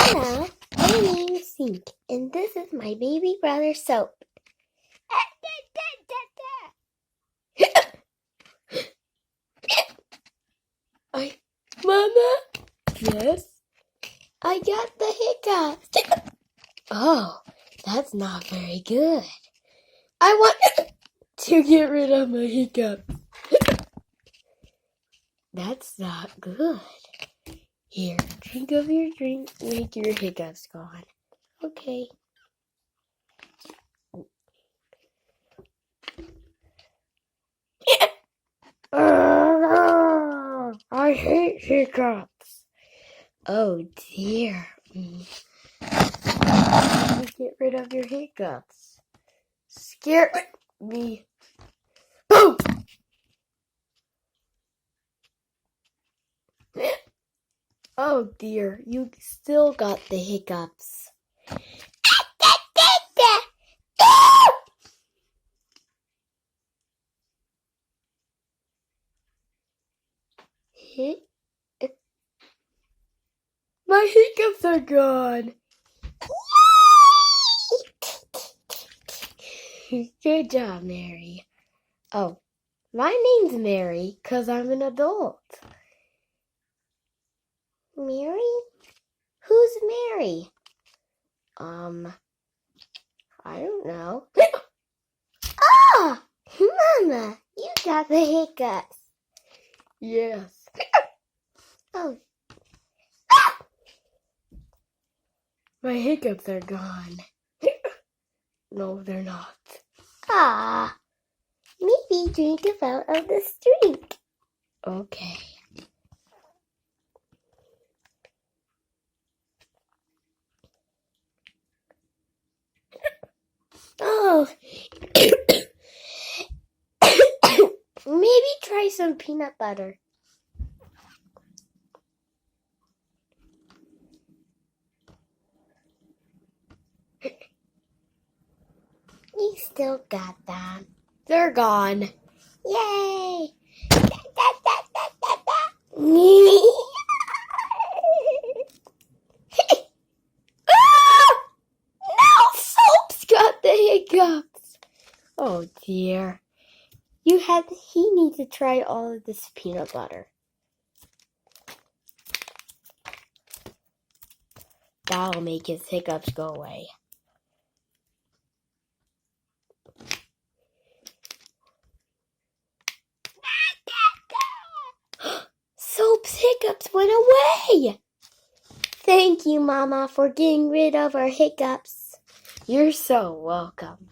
Hello, my name is Sink, and this is my baby brother Soap. Mama? Yes? I got the hiccups. Oh, that's not very good. I want to get rid of my hiccups. That's not good. Here, drink of your drink, make your hiccups gone. Okay. I hate hiccups. Oh dear. Get rid of your hiccups. Scare me. Boom! Oh dear, you still got the hiccups. My hiccups are gone. Good job, Mary. Oh, my name's Mary because I'm an adult. Mary? Who's Mary? I don't know. Ah! Mama, you got the hiccups. Yes. Oh. My hiccups are gone. No, they're not. Ah, maybe drink a out of this drink. Okay. Oh. Maybe try some peanut butter. You still got them. They're gone. Yay! No, Soap's got the hiccups. Oh dear. He needs to try all of this peanut butter. That'll make his hiccups go away. Soap's hiccups went away. Thank you, Mama, for getting rid of our hiccups. You're so welcome.